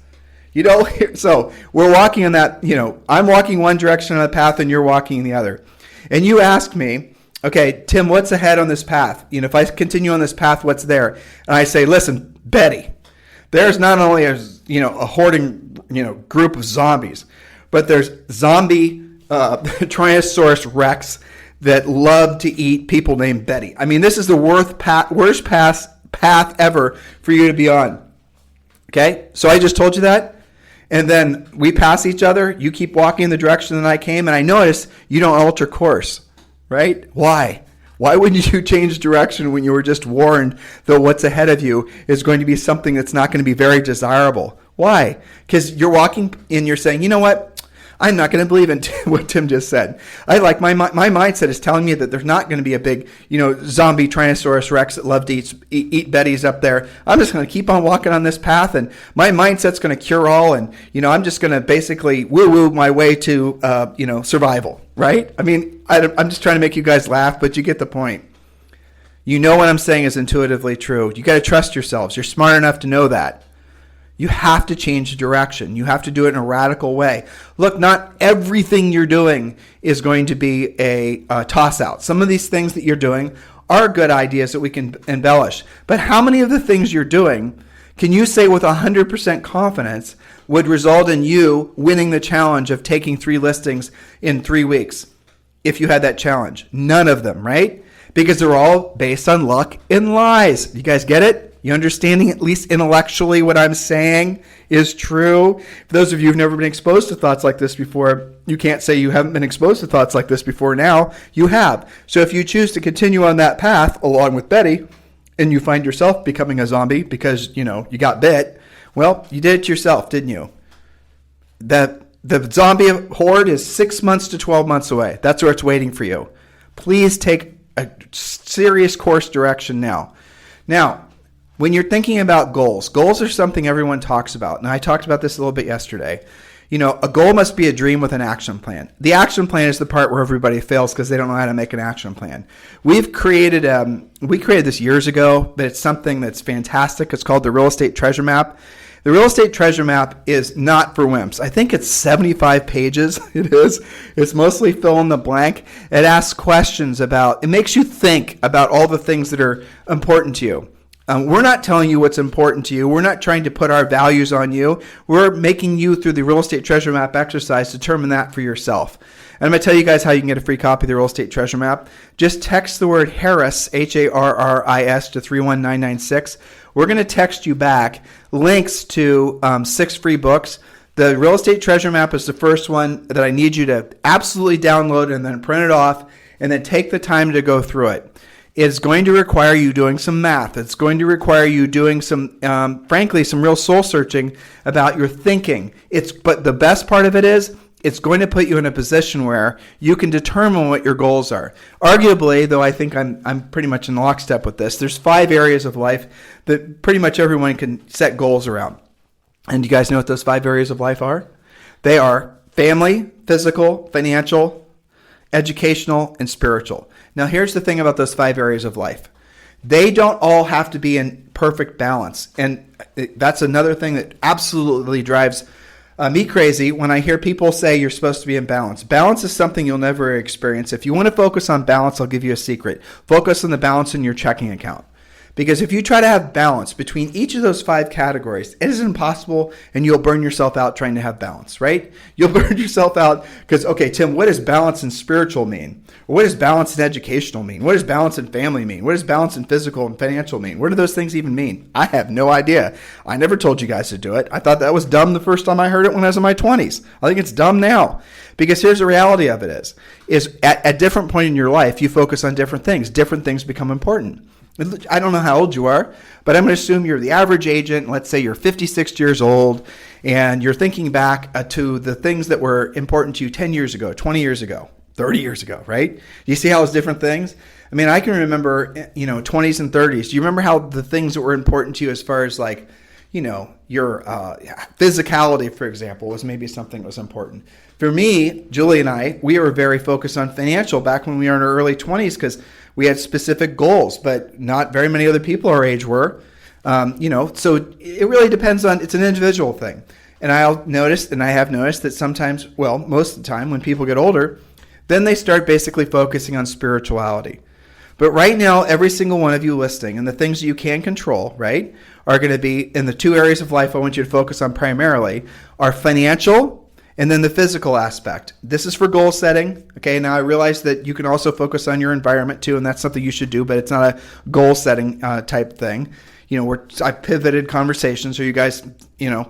So we're walking in that, I'm walking one direction on the path and you're walking in the other. And you ask me, okay, Tim, what's ahead on this path? If I continue on this path, what's there? And I say, listen, Betty, there's not only a hoarding, group of zombies, but there's zombie Tyrannosaurus Rex that love to eat people named Betty. I mean, this is the worst path ever for you to be on. Okay? So I just told you that. And then we pass each other. You keep walking in the direction that I came. And I notice you don't alter course. Right? Why? Why wouldn't you change direction when you were just warned that what's ahead of you is going to be something that's not going to be very desirable? Why? Because you're walking and you're saying, you know what? I'm not going to believe in what Tim just said. I like my mindset is telling me that there's not going to be a big, zombie Tyrannosaurus Rex that loved to eat Betty's up there. I'm just going to keep on walking on this path, and my mindset's going to cure all, and I'm just going to basically woo-woo my way to survival. Right? I mean, I'm just trying to make you guys laugh, but you get the point. You know what I'm saying is intuitively true. You got to trust yourselves. You're smart enough to know that. You have to change direction. You have to do it in a radical way. Look, not everything you're doing is going to be a toss-out. Some of these things that you're doing are good ideas that we can embellish. But how many of the things you're doing can you say with 100% confidence would result in you winning the challenge of taking 3 listings in 3 weeks if you had that challenge? None of them, right? Because they're all based on luck and lies. You guys get it? You understanding, at least intellectually, what I'm saying is true? For those of you who've never been exposed to thoughts like this before, you can't say you haven't been exposed to thoughts like this before now. You have. So if you choose to continue on that path along with Betty, and you find yourself becoming a zombie because, you got bit, well, you did it yourself, didn't you? The zombie horde is 6 months to 12 months away. That's where it's waiting for you. Please take a serious course direction now. Now, when you're thinking about goals are something everyone talks about. And I talked about this a little bit yesterday. A goal must be a dream with an action plan. The action plan is the part where everybody fails because they don't know how to make an action plan. We created this years ago, but it's something that's fantastic. It's called the Real Estate Treasure Map. The Real Estate Treasure Map is not for wimps. I think it's 75 pages. It is. It's mostly fill in the blank. It asks questions it makes you think about all the things that are important to you. We're not telling you what's important to you. We're not trying to put our values on you. We're making you, through the Real Estate Treasure Map exercise, determine that for yourself. And I'm going to tell you guys how you can get a free copy of the Real Estate Treasure Map. Just text the word Harris, Harris, to 31996. We're going to text you back links to 6 free books. The Real Estate Treasure Map is the first one that I need you to absolutely download and then print it off and then take the time to go through it. It's going to require you doing some math. It's going to require you doing some, frankly, some real soul searching about your thinking. But the best part of it is, it's going to put you in a position where you can determine what your goals are. Arguably, though I think I'm pretty much in lockstep with this, there's 5 areas of life that pretty much everyone can set goals around. And you guys know what those 5 areas of life are? They are family, physical, financial, educational, and spiritual. Now, here's the thing about those 5 areas of life. They don't all have to be in perfect balance. And that's another thing that absolutely drives me crazy when I hear people say you're supposed to be in balance. Balance is something you'll never experience. If you want to focus on balance, I'll give you a secret. Focus on the balance in your checking account. Because if you try to have balance between each of those 5 categories, it is impossible, and you'll burn yourself out trying to have balance, right? You'll burn yourself out because, okay, Tim, what does balance in spiritual mean? Or what does balance in educational mean? What does balance in family mean? What does balance in physical and financial mean? What do those things even mean? I have no idea. I never told you guys to do it. I thought that was dumb the first time I heard it when I was in my 20s. I think it's dumb now. Because here's the reality of it is at different point in your life, you focus on different things. Different things become important. I don't know how old you are, but I'm going to assume you're the average agent. Let's say you're 56 years old, and you're thinking back to the things that were important to you 10 years ago, 20 years ago, 30 years ago, right? You see how it's different things? I mean, I can remember, 20s and 30s. Do you remember how the things that were important to you as far as your physicality, for example, was maybe something that was important? For me, Julie and I, we were very focused on financial back when we were in our early 20s because we had specific goals, but not very many other people our age were. So it really depends on, it's an individual thing. And I have noticed that sometimes, well, most of the time when people get older, then they start basically focusing on spirituality. But right now, every single one of you listening, and the things that you can control, right, are going to be in the 2 areas of life I want you to focus on primarily, are financial And then the physical aspect. This is for goal setting. Okay, now I realize that you can also focus on your environment too, and that's something you should do, but it's not a goal setting type thing. I pivoted conversations. Are you guys,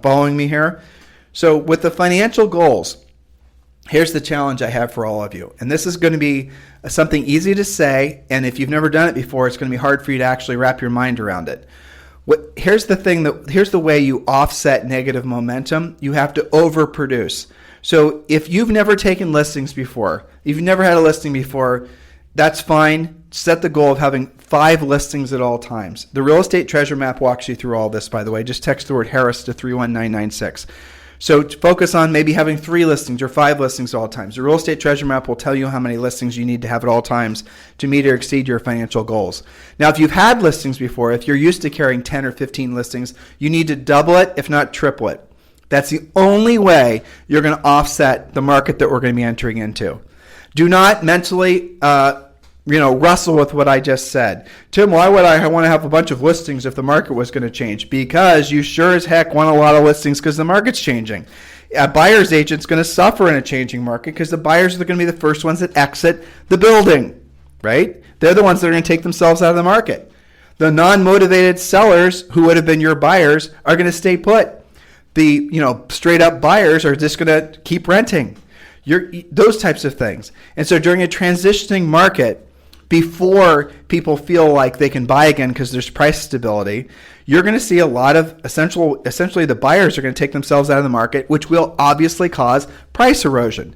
following me here? So with the financial goals, here's the challenge I have for all of you. And this is going to be something easy to say, and if you've never done it before, it's going to be hard for you to actually wrap your mind around it. Here's the way you offset negative momentum. You have to overproduce. So if you've never taken listings before, if you've never had a listing before, that's fine. Set the goal of having 5 listings at all times. The Real Estate Treasure Map walks you through all this, by the way. Just text the word Harris to 31996. So focus on maybe having 3 listings or 5 listings at all times. The Real Estate Treasure Map will tell you how many listings you need to have at all times to meet or exceed your financial goals. Now, if you've had listings before, if you're used to carrying 10 or 15 listings, you need to double it, if not triple it. That's the only way you're going to offset the market that we're going to be entering into. Do not mentally wrestle with what I just said. Tim, why would I want to have a bunch of listings if the market was going to change? Because you sure as heck want a lot of listings because the market's changing. A buyer's agent's going to suffer in a changing market because the buyers are going to be the first ones that exit the building, right? They're the ones that are going to take themselves out of the market. The non-motivated sellers who would have been your buyers are going to stay put. The straight up buyers are just going to keep renting. Those types of things. And so during a transitioning market, before people feel like they can buy again because there's price stability, you're going to see a lot of essentially the buyers are going to take themselves out of the market, which will obviously cause price erosion.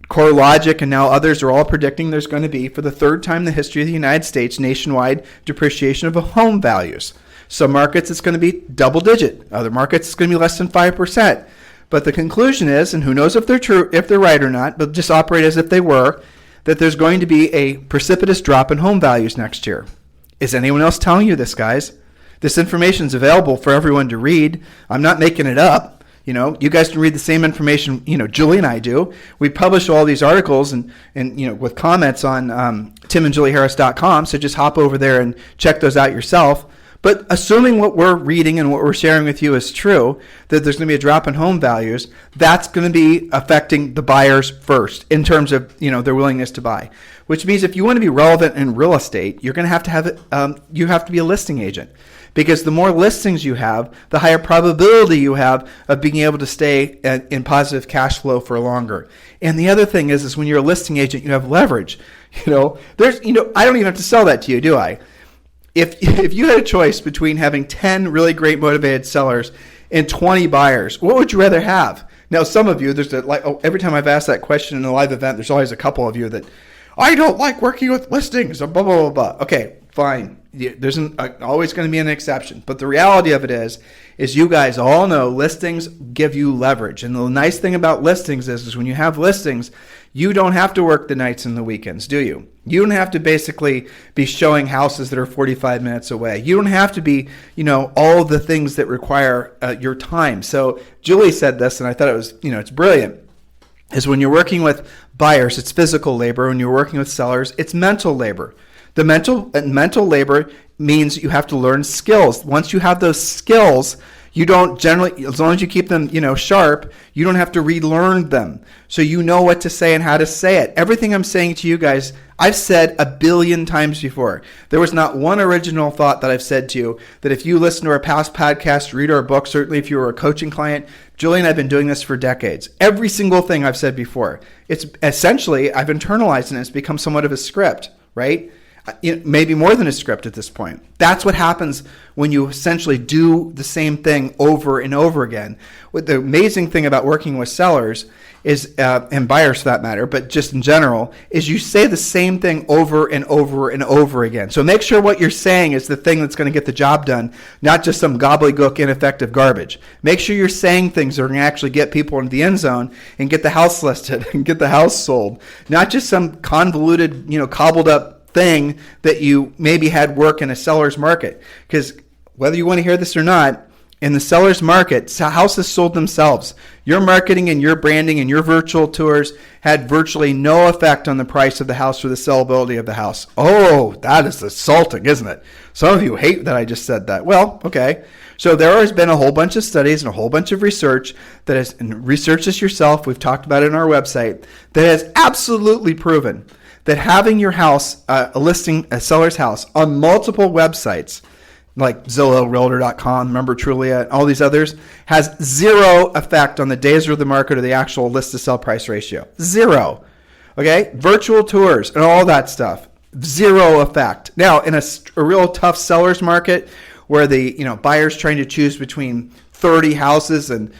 CoreLogic and now others are all predicting there's going to be, for the 3rd time in the history of the United States, nationwide depreciation of home values. Some markets it's going to be double digit. Other markets it's going to be less than 5%. But the conclusion is, and who knows if they're true, if they're right or not, but just operate as if they were, that there's going to be a precipitous drop in home values next year. Is anyone else telling you this, guys? This information is available for everyone to read. I'm not making it up. You guys can read the same information, Julie and I do. We publish all these articles and with comments on timandjulieharris.com, so just hop over there and check those out yourself. But assuming what we're reading and what we're sharing with you is true, that there's going to be a drop in home values, that's going to be affecting the buyers first in terms of their willingness to buy. Which means if you want to be relevant in real estate, you're going to have you have to be a listing agent, because the more listings you have, the higher probability you have of being able to stay in positive cash flow for longer. And the other thing is when you're a listing agent, you have leverage. I don't even have to sell that to you, do I? If you had a choice between having 10 really great motivated sellers and 20 buyers, what would you rather have? Now, some of you, every time I've asked that question in a live event, there's always a couple of you that, I don't like working with listings, blah, blah, blah, blah. Okay, fine. There's always going to be an exception. But the reality of it is you guys all know listings give you leverage. And the nice thing about listings is when you have listings, you don't have to work the nights and the weekends, do you? You don't have to basically be showing houses that are 45 minutes away. You don't have to be, all the things that require your time. So Julie said this, and I thought it was, it's brilliant, is when you're working with buyers, it's physical labor. When you're working with sellers, it's mental labor. The mental labor means you have to learn skills. Once you have those skills, you don't generally, as long as you keep them, sharp, you don't have to relearn them. So you know what to say and how to say it. Everything I'm saying to you guys, I've said 1 billion times before. There was not one original thought that I've said to you that if you listen to our past podcasts, read our book, certainly if you were a coaching client, Julie and I have been doing this for decades. Every single thing I've said before, it's essentially, I've internalized and it's become somewhat of a script, right? Maybe more than a script at this point. That's what happens when you essentially do the same thing over and over again. What the amazing thing about working with sellers is, and buyers for that matter, but just in general, is you say the same thing over and over and over again. So make sure what you're saying is the thing that's going to get the job done, not just some gobbledygook, ineffective garbage. Make sure you're saying things that are going to actually get people into the end zone and get the house listed and get the house sold, not just some convoluted, cobbled up thing that you maybe had work in a seller's market. Because whether you want to hear this or not, in the seller's market, houses sold themselves. Your marketing and your branding and your virtual tours had virtually no effect on the price of the house or the sellability of the house. Oh, that is assaulting, isn't it? Some of you hate that I just said that. Well, okay. So there has been a whole bunch of studies and a whole bunch of research that has, and research this yourself, we've talked about it on our website, that has absolutely proven that having your house, a seller's house on multiple websites, like Zillow, Realtor.com, remember Trulia, all these others, has zero effect on the days of the market or the actual list to sell price ratio. Zero. Okay? Virtual tours and all that stuff. Zero effect. Now, in a real tough seller's market where the buyer's trying to choose between 30 houses and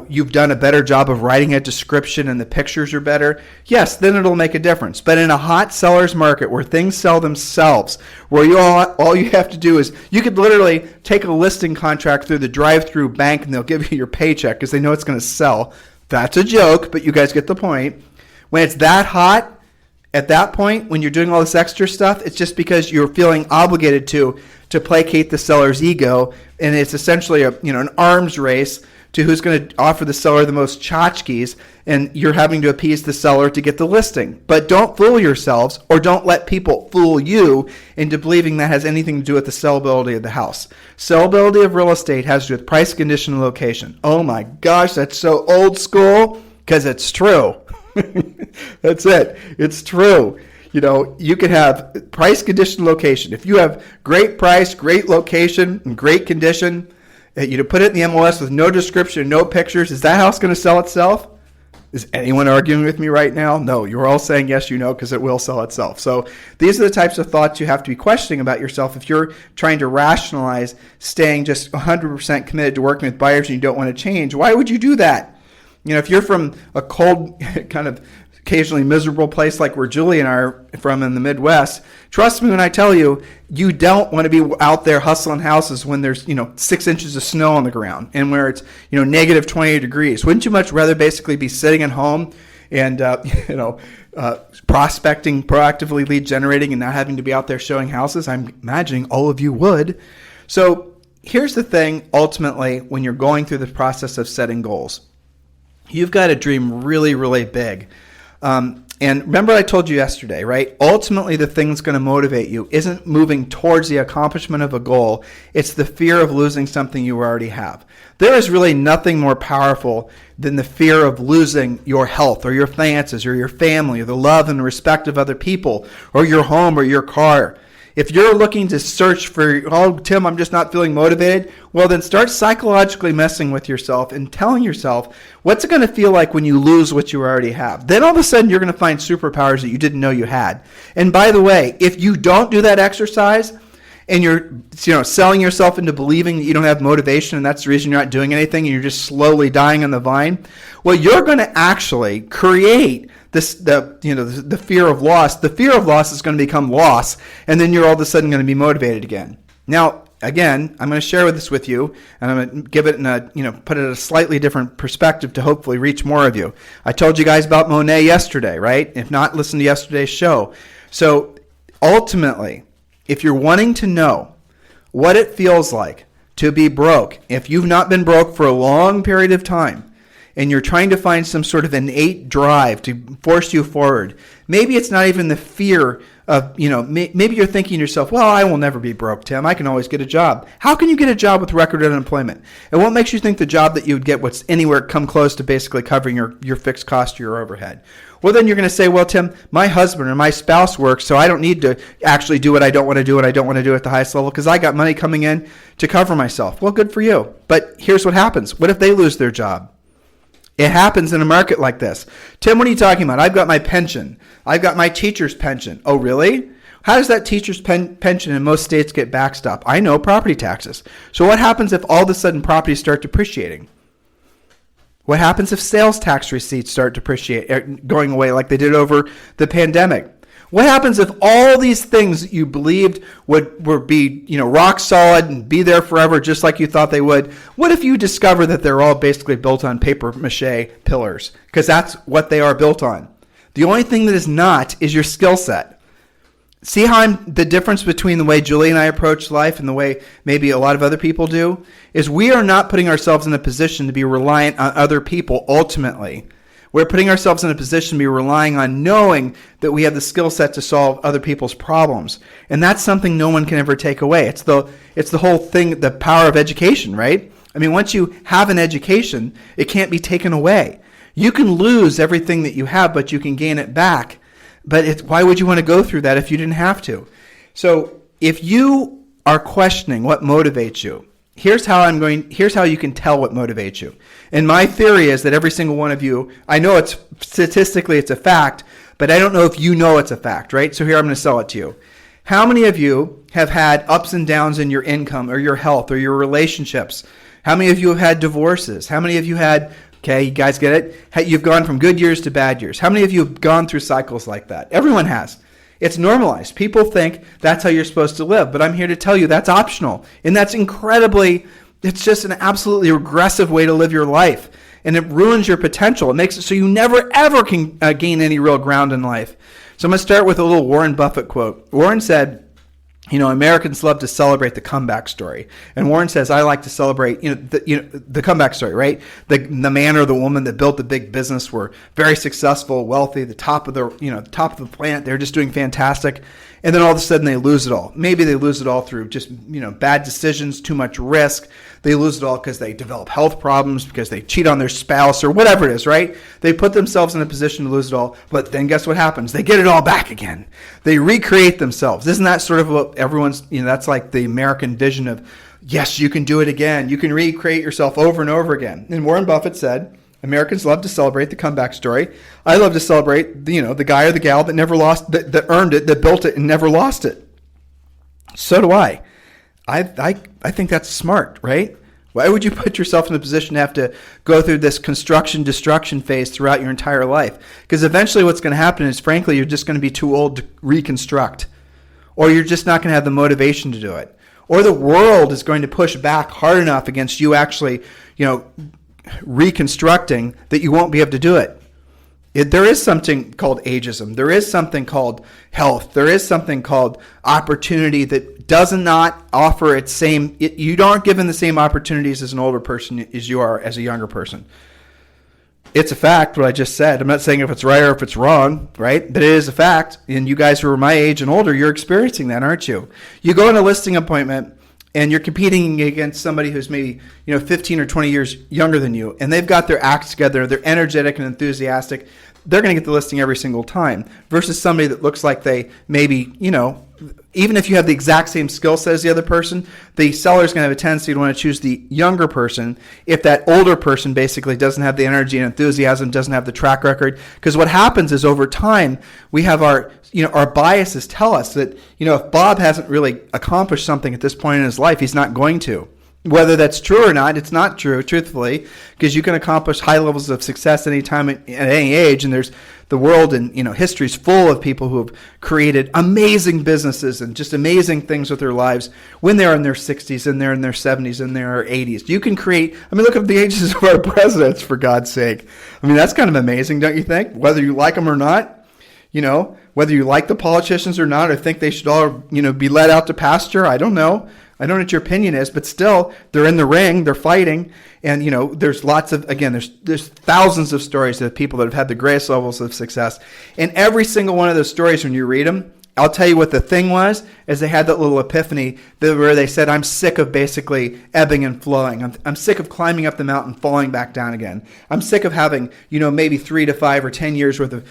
you've done a better job of writing a description and the pictures are better, yes, then it'll make a difference. But in a hot seller's market where things sell themselves, where all you have to do is, you could literally take a listing contract through the drive-through bank and they'll give you your paycheck because they know it's going to sell. That's a joke, but you guys get the point. When it's that hot, at that point, when you're doing all this extra stuff, it's just because you're feeling obligated to placate the seller's ego, and it's essentially an arms race to who's going to offer the seller the most tchotchkes, and you're having to appease the seller to get the listing. But don't fool yourselves, or don't let people fool you into believing that has anything to do with the sellability of the house. Sellability of real estate has to do with price, condition, and location. Oh my gosh, that's so old school, because it's true. That's it. It's true. You can have price, condition, location. If you have great price, great location, and great condition, you put it in the MLS with no description, no pictures, is that house going to sell itself? Is anyone arguing with me right now? No, you're all saying yes, because it will sell itself. So these are the types of thoughts you have to be questioning about yourself if you're trying to rationalize staying just 100% committed to working with buyers and you don't want to change. Why would you do that? If you're from a cold, kind of occasionally miserable place like where Julie and I are from in the Midwest, trust me when I tell you, you don't want to be out there hustling houses when there's 6 inches of snow on the ground and where it's negative 28 degrees. Wouldn't you much rather basically be sitting at home and prospecting, proactively lead generating, and not having to be out there showing houses? I'm imagining all of you would. So here's the thing. Ultimately, when you're going through the process of setting goals, you've got to dream really, really big. And remember I told you yesterday, right? Ultimately, the thing that's going to motivate you isn't moving towards the accomplishment of a goal. It's the fear of losing something you already have. There is really nothing more powerful than the fear of losing your health or your finances or your family or the love and respect of other people or your home or your car. If you're looking to search for, Tim, I'm just not feeling motivated, well, then start psychologically messing with yourself and telling yourself, what's it going to feel like when you lose what you already have? Then all of a sudden, you're going to find superpowers that you didn't know you had. And by the way, if you don't do that exercise and you're selling yourself into believing that you don't have motivation and that's the reason you're not doing anything and you're just slowly dying on the vine, well, you're going to actually create the fear of loss. The fear of loss is going to become loss, and then you're all of a sudden going to be motivated again. Now, again, I'm going to share this with you, and I'm going to give it put it in a slightly different perspective to hopefully reach more of you. I told you guys about Monet yesterday, right? If not, listen to yesterday's show. So ultimately, if you're wanting to know what it feels like to be broke, if you've not been broke for a long period of time, and you're trying to find some sort of innate drive to force you forward, maybe it's not even the fear of, maybe you're thinking to yourself, well, I will never be broke, Tim. I can always get a job. How can you get a job with record unemployment? And what makes you think the job that you would get was anywhere come close to basically covering your fixed cost or your overhead? Well, then you're going to say, well, Tim, my husband or my spouse works, so I don't need to actually do what I don't want to do and I don't want to do at the highest level because I got money coming in to cover myself. Well, good for you. But here's what happens. What if they lose their job? It happens in a market like this. Tim, what are you talking about? I've got my pension. I've got my teacher's pension. Oh, really? How does that teacher's pension in most states get backstopped? I know, property taxes. So what happens if all of a sudden properties start depreciating? What happens if sales tax receipts start going away like they did over the pandemic? What happens if all these things you believed would be, rock solid and be there forever just like you thought they would? What if you discover that they're all basically built on paper mache pillars? Because that's what they are built on. The only thing that is not is your skill set. See how the difference between the way Julie and I approach life and the way maybe a lot of other people do is we are not putting ourselves in a position to be reliant on other people ultimately. We're putting ourselves in a position to be relying on knowing that we have the skill set to solve other people's problems. And that's something no one can ever take away. It's the whole thing, the power of education, right? I mean, once you have an education, it can't be taken away. You can lose everything that you have, but you can gain it back. But why would you want to go through that if you didn't have to? So if you are questioning what motivates you, here's how you can tell what motivates you. And my theory is that every single one of you, I know it's statistically it's a fact, but I don't know if you know it's a fact, right? So here I'm going to sell it to you. How many of you have had ups and downs in your income or your health or your relationships? How many of you have had divorces? How many of you had, okay, you guys get it? You've gone from good years to bad years. How many of you have gone through cycles like that? Everyone has. It's normalized. People think that's how you're supposed to live, but I'm here to tell you that's optional. And that's it's just an absolutely regressive way to live your life. And it ruins your potential. It makes it so you never, ever can gain any real ground in life. So I'm going to start with a little Warren Buffett quote. Warren said, Americans love to celebrate the comeback story. And Warren says, I like to celebrate, the comeback story, right? The man or the woman that built the big business were very successful, wealthy, the top of the planet. They're just doing fantastic. And then all of a sudden they lose it all. Maybe they lose it all through just, bad decisions, too much risk. They lose it all because they develop health problems, because they cheat on their spouse or whatever it is, right? They put themselves in a position to lose it all. But then guess what happens? They get it all back again. They recreate themselves. Isn't that sort of what everyone's, that's like the American vision of, yes, you can do it again. You can recreate yourself over and over again. And Warren Buffett said, Americans love to celebrate the comeback story. I love to celebrate, the guy or the gal that never lost, that earned it, that built it and never lost it. So do I. I think that's smart, right? Why would you put yourself in a position to have to go through this construction-destruction phase throughout your entire life? Because eventually what's going to happen is, frankly, you're just going to be too old to reconstruct. Or you're just not going to have the motivation to do it. Or the world is going to push back hard enough against you actually, reconstructing that you won't be able to do it. There is something called ageism. There is something called health. There is something called opportunity that does not offer its same. You aren't given the same opportunities as an older person as you are as a younger person. It's a fact, what I just said. I'm not saying if it's right or if it's wrong, right? But it is a fact. And you guys who are my age and older, you're experiencing that, aren't you? You go on a listing appointment and you're competing against somebody who's maybe 15 or 20 years younger than you, and they've got their acts together, they're energetic and enthusiastic, they're going to get the listing every single time, versus somebody that looks like they maybe, even if you have the exact same skill set as the other person, the seller's going to have a tendency to want to choose the younger person if that older person basically doesn't have the energy and enthusiasm, doesn't have the track record. Because what happens is over time, we have our biases tell us that, if Bob hasn't really accomplished something at this point in his life, he's not going to. Whether that's true or not, it's not true, truthfully, because you can accomplish high levels of success any time at any age, and there's the world and history is full of people who have created amazing businesses and just amazing things with their lives when they're in their 60s and they're in their 70s and their 80s. You can create, look at the ages of our presidents, for God's sake. That's kind of amazing, don't you think? Whether you like them or not, whether you like the politicians or not, or think they should all, be let out to pasture, I don't know. I don't know what your opinion is, but still, they're in the ring, they're fighting, and there's lots of, again, there's thousands of stories of people that have had the greatest levels of success. And every single one of those stories, when you read them, I'll tell you what the thing was, is they had that little epiphany where they said, I'm sick of basically ebbing and flowing. I'm sick of climbing up the mountain, falling back down again. I'm sick of having, maybe 3 to 5 or 10 years worth of,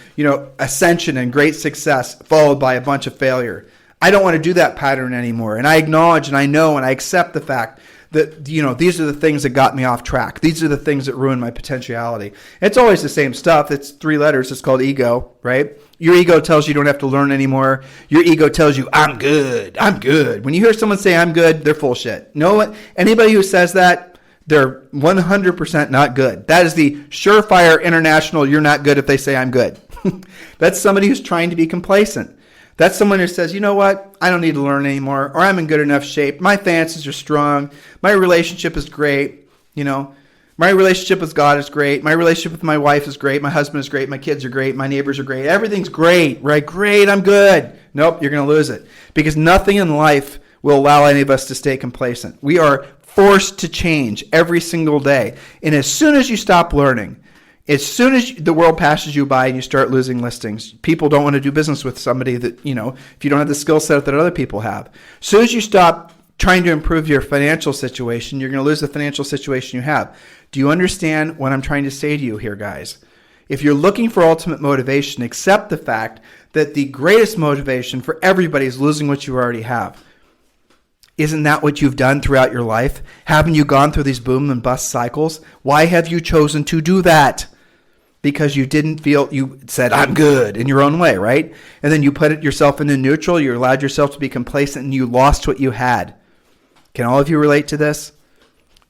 ascension and great success followed by a bunch of failure. I don't want to do that pattern anymore. And I acknowledge and I know and I accept the fact that, these are the things that got me off track. These are the things that ruin my potentiality. It's always the same stuff. It's 3 letters. It's called ego, right? Your ego tells you don't have to learn anymore. Your ego tells you, I'm good. I'm good. When you hear someone say I'm good, they're full shit. Anybody who says that, they're 100% not good. That is the surefire international, you're not good if they say I'm good. That's somebody who's trying to be complacent. That's someone who says, you know what, I don't need to learn anymore, or I'm in good enough shape. My finances are strong. My relationship is great. My relationship with God is great. My relationship with my wife is great. My husband is great. My kids are great. My neighbors are great. Everything's great, right? Great, I'm good. Nope, you're going to lose it. Because nothing in life will allow any of us to stay complacent. We are forced to change every single day. And as soon as you stop learning, As soon as the world passes you by and you start losing listings, people don't want to do business with somebody that, if you don't have the skill set that other people have. As soon as you stop trying to improve your financial situation, you're going to lose the financial situation you have. Do you understand what I'm trying to say to you here, guys? If you're looking for ultimate motivation, accept the fact that the greatest motivation for everybody is losing what you already have. Isn't that what you've done throughout your life? Haven't you gone through these boom and bust cycles? Why have you chosen to do that? Because you said, I'm good in your own way, right? And then you put it yourself into neutral, you allowed yourself to be complacent, and you lost what you had. Can all of you relate to this?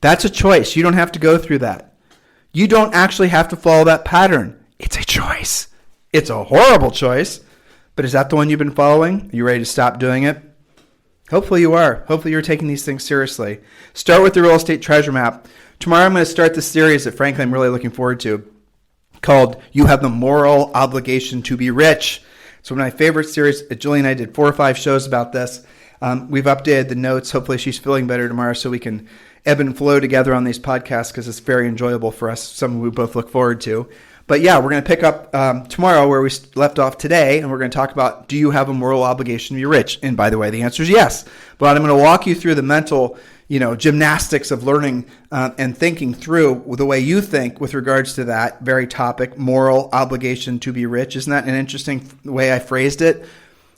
That's a choice. You don't have to go through that. You don't actually have to follow that pattern. It's a choice. It's a horrible choice, but is that the one you've been following? Are you ready to stop doing it? Hopefully you are. Hopefully you're taking these things seriously. Start with the real estate treasure map. Tomorrow I'm going to start the series that frankly I'm really looking forward to, called You Have the Moral Obligation to Be Rich. It's one of my favorite series. Julie and I did 4 or 5 shows about this. We've updated the notes. Hopefully she's feeling better tomorrow so we can ebb and flow together on these podcasts because it's very enjoyable for us, something we both look forward to. But yeah, we're going to pick up tomorrow where we left off today, and we're going to talk about, do you have a moral obligation to be rich? And by the way, the answer is yes. But I'm going to walk you through the mental gymnastics of learning and thinking through the way you think with regards to that very topic, moral obligation to be rich. Isn't that an interesting way I phrased it?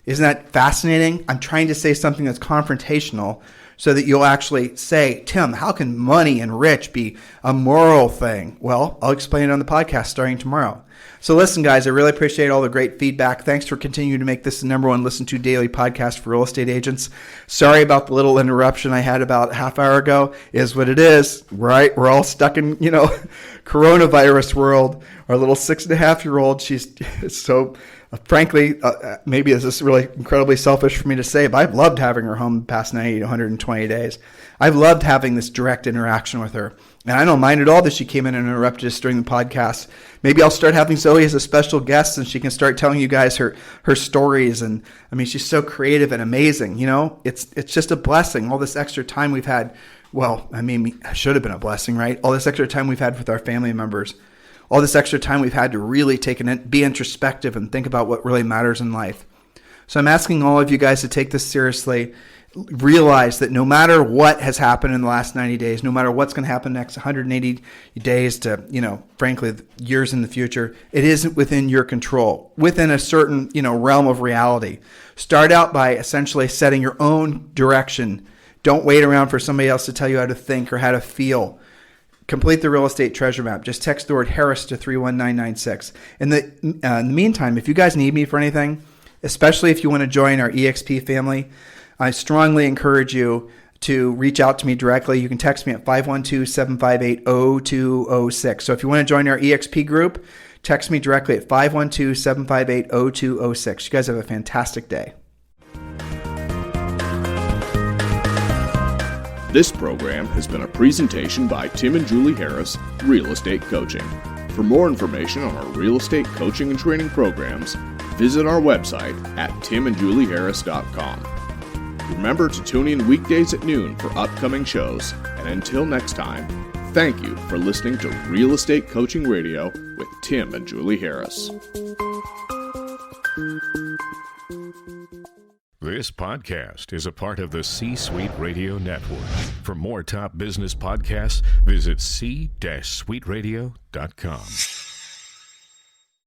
Isn't that fascinating? I'm trying to say something that's confrontational so that you'll actually say, Tim, how can money and rich be a moral thing? Well, I'll explain it on the podcast starting tomorrow. So listen, guys, I really appreciate all the great feedback. Thanks for continuing to make this the #1 listened to daily podcast for real estate agents. Sorry about the little interruption I had about a half hour ago. Is what it is, right? We're all stuck in, coronavirus world. Our little 6.5-year-old, she's so... frankly, maybe this is really incredibly selfish for me to say, but I've loved having her home the past 90 to 120 days. I've loved having this direct interaction with her. And I don't mind at all that she came in and interrupted us during the podcast. Maybe I'll start having Zoe as a special guest and she can start telling you guys her stories. And I mean, she's so creative and amazing. It's just a blessing. All this extra time we've had. Well, I mean, it should have been a blessing, right? All this extra time we've had with our family members. All this extra time we've had to really be introspective and think about what really matters in life. So I'm asking all of you guys to take this seriously. Realize that no matter what has happened in the last 90 days, no matter what's going to happen next 180 days to, frankly, years in the future, it isn't within your control, within a certain, realm of reality. Start out by essentially setting your own direction. Don't wait around for somebody else to tell you how to think or how to feel. Complete the real estate treasure map. Just text the word Harris to 31996. In the meantime, if you guys need me for anything, especially if you want to join our EXP family, I strongly encourage you to reach out to me directly. You can text me at 512-758-0206. So if you want to join our EXP group, text me directly at 512-758-0206. You guys have a fantastic day. This program has been a presentation by Tim and Julie Harris, Real Estate Coaching. For more information on our real estate coaching and training programs, visit our website at timandjulieharris.com. Remember to tune in weekdays at noon for upcoming shows, and until next time, thank you for listening to Real Estate Coaching Radio with Tim and Julie Harris. This podcast is a part of the C-Suite Radio Network. For more top business podcasts, visit c-suiteradio.com.